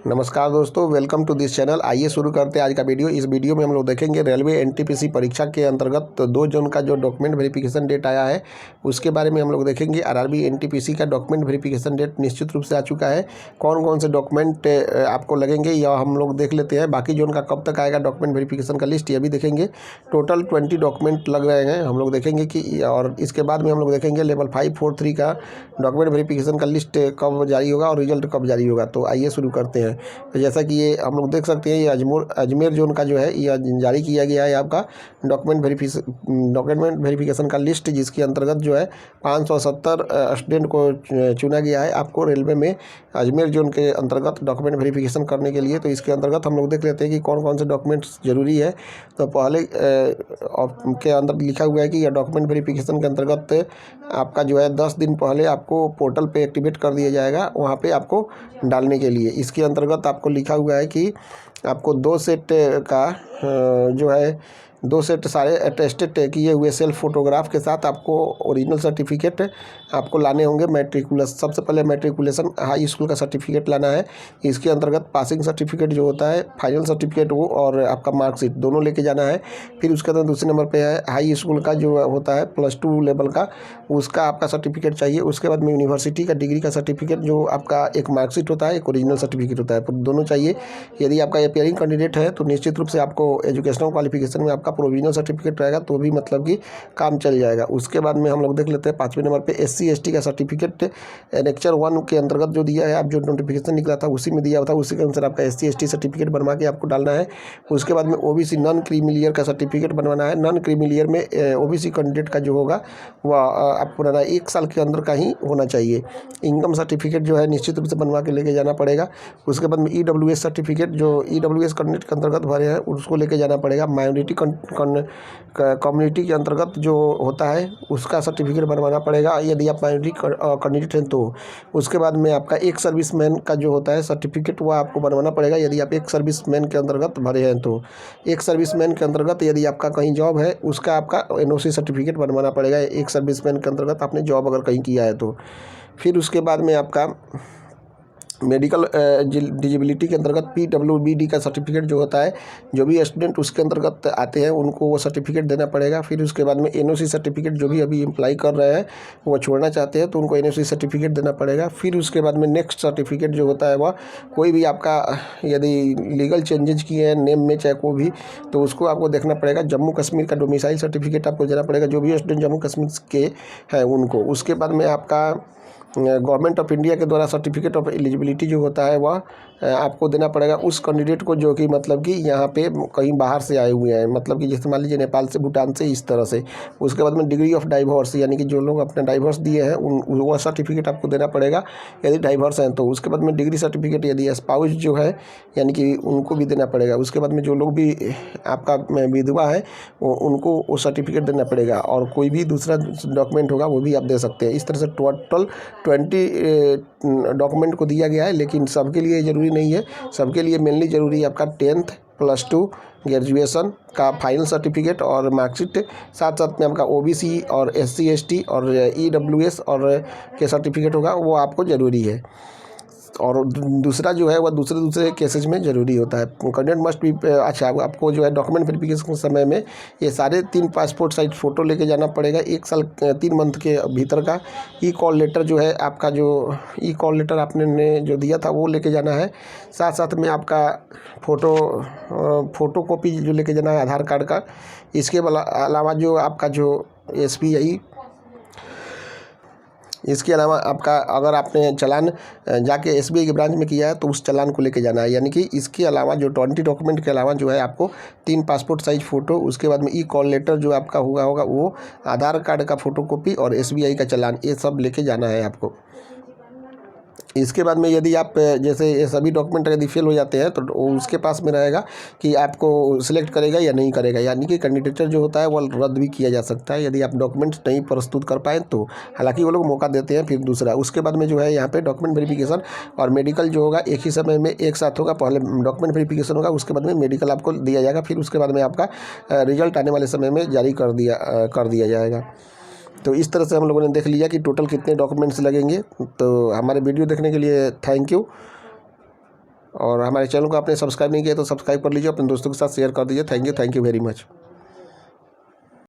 नमस्कार दोस्तों, welcome to this channel. आइए शुरू करते हैं आज का वीडियो। इस वीडियो में हम लोग देखेंगे रेलवे एनटीपीसी परीक्षा के अंतर्गत 2 जून का जो डॉक्यूमेंट वेरिफिकेशन डेट आया है उसके बारे में हम लोग देखेंगे। आरआरबी एनटीपीसी का डॉक्यूमेंट वेरिफिकेशन डेट निश्चित रूप से आ चुका है। कौन कौन से डॉक्यूमेंट आपको लगेंगे यह हम लोग देख लेते हैं। बाकी जोन का कब तक आएगा डॉक्यूमेंट वेरिफिकेशन का लिस्ट, ये भी देखेंगे। टोटल 20 डॉक्यूमेंट लग रहे हैं, हम लोग देखेंगे कि, और इसके बाद में हम लोग देखेंगे लेवल 543 का डॉक्यूमेंट वेरिफिकेशन का लिस्ट कब जारी होगा और रिजल्ट कब जारी होगा। तो आइए शुरू करते हैं। तो जैसा कि ये हम लोग देख सकते हैं, ये अजमेर जोन का जो है ये जारी किया गया है आपका डॉक्यूमेंट वेरिफिकेशन का लिस्ट, जिसके अंतर्गत जो है 570 स्टूडेंट को चुना गया है आपको रेलवे में अजमेर जोन के अंतर्गत डॉक्यूमेंट वेरिफिकेशन करने के लिए। तो इसके अंतर्गत हम लोग देख लेते हैं कि कौन कौन से डॉक्यूमेंट्स जरूरी है। तो पहले के अंदर लिखा हुआ है कि यह डॉक्यूमेंट वेरिफिकेशन के अंतर्गत आपका जो है 10 दिन पहले आपको पोर्टल पे एक्टिवेट कर दिया जाएगा, वहाँ पे आपको डालने के लिए। इसके अंतर्गत आपको लिखा हुआ है कि आपको 2 सेट का जो है 2 सेट सारे अटेस्टेड किए हुए सेल्फ फोटोग्राफ के साथ आपको ओरिजिनल सर्टिफिकेट आपको लाने होंगे। सबसे पहले मैट्रिकुलेशन हाई स्कूल का सर्टिफिकेट लाना है। इसके अंतर्गत पासिंग सर्टिफिकेट जो होता है, फाइनल सर्टिफिकेट वो, और आपका मार्कशीट दोनों लेके जाना है। फिर उसके अंदर दूसरे नंबर पे है हाई स्कूल का जो होता है +2 लेवल का, उसका आपका सर्टिफिकेट चाहिए। उसके बाद में यूनिवर्सिटी का डिग्री का सर्टिफिकेट, जो आपका एक मार्कशीट होता है, एक ओरिजिनल सर्टिफिकेट होता है, दोनों चाहिए। यदि आपका अपियरिंग कैंडिडेट है तो निश्चित रूप से आपको एजुकेशनल क्वालिफिकेशन में आपका प्रोविजनल सर्टिफिकेट रहेगा, तो भी मतलब कि काम चल जाएगा। उसके बाद में हम लोग देख लेते हैं 5वें नंबर पे SC/ST का सर्टिफिकेट एनेक्चर 1 के अंतर्गत जो दिया है, आप जो नोटिफिकेशन निकला था उसी में दिया था, उसी के अनुसार आपका SC/ST सर्टिफिकेट बनवा के आपको डालना है। उसके बाद में OBC नॉन क्रीमिलियर का सर्टिफिकेट बनवाना है। नॉन क्रीमिलियर में OBC कैंडिडेट का जो होगा वह आपको बनाना 1 साल के अंदर का ही होना चाहिए। इनकम सर्टिफिकेट जो है निश्चित रूप से बनवा के लेके जाना पड़ेगा। उसके बाद में EWS सर्टिफिकेट, जो EWS कैंडिडेट के अंतर्गत भरे हैं उसको लेके जाना पड़ेगा। माइनॉरिटी कम्युनिटी के अंतर्गत जो होता है उसका सर्टिफिकेट बनवाना पड़ेगा, यदि आप माइनॉरिटी कैंडिडेट हैं तो। उसके बाद में आपका एक सर्विसमैन का जो होता है सर्टिफिकेट वह आपको बनवाना पड़ेगा, यदि आप एक सर्विसमैन के अंतर्गत भरे हैं तो। एक सर्विसमैन के अंतर्गत यदि आपका कहीं जॉब है उसका आपका NOC सर्टिफिकेट बनवाना पड़ेगा, एक सर्विसमैन के अंतर्गत आपने जॉब अगर कहीं किया है तो। फिर उसके बाद में आपका मेडिकल डिजेबिलिटी के अंतर्गत PWBD का सर्टिफिकेट जो होता है, जो भी स्टूडेंट उसके अंतर्गत आते हैं उनको वो सर्टिफिकेट देना पड़ेगा। फिर उसके बाद में NOC सर्टिफिकेट, जो भी अभी अप्लाई कर रहे हैं वो छोड़ना चाहते हैं तो उनको NOC सर्टिफिकेट देना पड़ेगा। फिर उसके बाद में नेक्स्ट सर्टिफिकेट जो होता है वह कोई भी आपका यदि लीगल चेंजेज किए हैं नेम में चाहे कोई भी, तो उसको आपको देखना पड़ेगा। जम्मू कश्मीर का डोमिसाइल सर्टिफिकेट आपको देना पड़ेगा, जो भी स्टूडेंट जम्मू कश्मीर के हैं उनको। उसके बाद में आपका गवर्नमेंट ऑफ इंडिया के द्वारा सर्टिफिकेट ऑफ एलिजिबिलिटी जो होता है वह आपको देना पड़ेगा उस कैंडिडेट को जो कि मतलब कि यहाँ पे कहीं बाहर से आए हुए हैं, मतलब कि जैसे मान लीजिए नेपाल से, भूटान से, इस तरह से। उसके बाद में डिग्री ऑफ डाइवोर्स, यानी कि जो लोग अपने डाइवोर्स दिए हैं वह सर्टिफिकेट आपको देना पड़ेगा यदि डाइवोर्स हैं तो। उसके बाद में डिग्री सर्टिफिकेट यदि स्पाउस जो है यानी कि उनको भी देना पड़ेगा। उसके बाद में जो लोग भी आपका विधवा है उनको वो सर्टिफिकेट देना पड़ेगा, और कोई भी दूसरा डॉक्यूमेंट होगा वो भी आप दे सकते हैं। इस तरह से टोटल 20 डॉक्यूमेंट को दिया गया है, लेकिन सबके लिए ज़रूरी नहीं है। सबके लिए मेनली ज़रूरी है आपका 10th +2 ग्रेजुएशन का फाइनल सर्टिफिकेट और मार्कशीट, साथ साथ में आपका OBC और SC/ST और EWS और के सर्टिफिकेट होगा, वो आपको ज़रूरी है। और दूसरा जो है वह दूसरे केसेज में ज़रूरी होता है। कैंडिडेट मस्ट भी अच्छा, आपको जो है डॉक्यूमेंट वेरिफिकेशन के समय में ये सारे 3 पासपोर्ट साइज फ़ोटो लेके जाना पड़ेगा। 1 साल 3 मंथ के भीतर का कॉल लेटर जो है आपका, जो कॉल लेटर आपने जो दिया था वो लेके जाना है। साथ साथ में आपका फ़ोटो कॉपी जो लेके जाना है आधार कार्ड का। इसके अलावा जो आपका जो SBI, इसके अलावा आपका अगर आपने चालान जाके SBI के ब्रांच में किया है तो उस चालान को लेके जाना है। यानी कि इसके अलावा जो 20 डॉक्यूमेंट के अलावा जो है आपको 3 पासपोर्ट साइज फ़ोटो, उसके बाद में कॉल लेटर जो आपका होगा वो, आधार कार्ड का फ़ोटोकॉपी और SBI का चालान, ये सब लेके जाना है आपको। इसके बाद में यदि आप जैसे ये सभी डॉक्यूमेंट यदि फेल हो जाते हैं तो उसके पास में रहेगा कि आपको सिलेक्ट करेगा या नहीं करेगा, यानी कि कैंडिडेचर जो होता है वो रद्द भी किया जा सकता है यदि आप डॉक्यूमेंट्स नहीं प्रस्तुत कर पाएँ तो। हालांकि वो लोग मौका देते हैं फिर दूसरा। उसके बाद में जो है यहाँ पे डॉक्यूमेंट वेरिफिकेशन और मेडिकल जो होगा एक ही समय में एक साथ होगा। पहले डॉक्यूमेंट वेरिफिकेशन होगा, उसके बाद में मेडिकल आपको दिया जाएगा, फिर उसके बाद में आपका रिजल्ट आने वाले समय में जारी कर दिया जाएगा। तो इस तरह से हम लोगों ने देख लिया कि टोटल कितने डॉक्यूमेंट्स लगेंगे। तो हमारे वीडियो देखने के लिए थैंक यू। और हमारे चैनल को आपने सब्सक्राइब नहीं किया तो सब्सक्राइब कर लीजिए, अपने दोस्तों के साथ शेयर कर दीजिए। Thank you very much.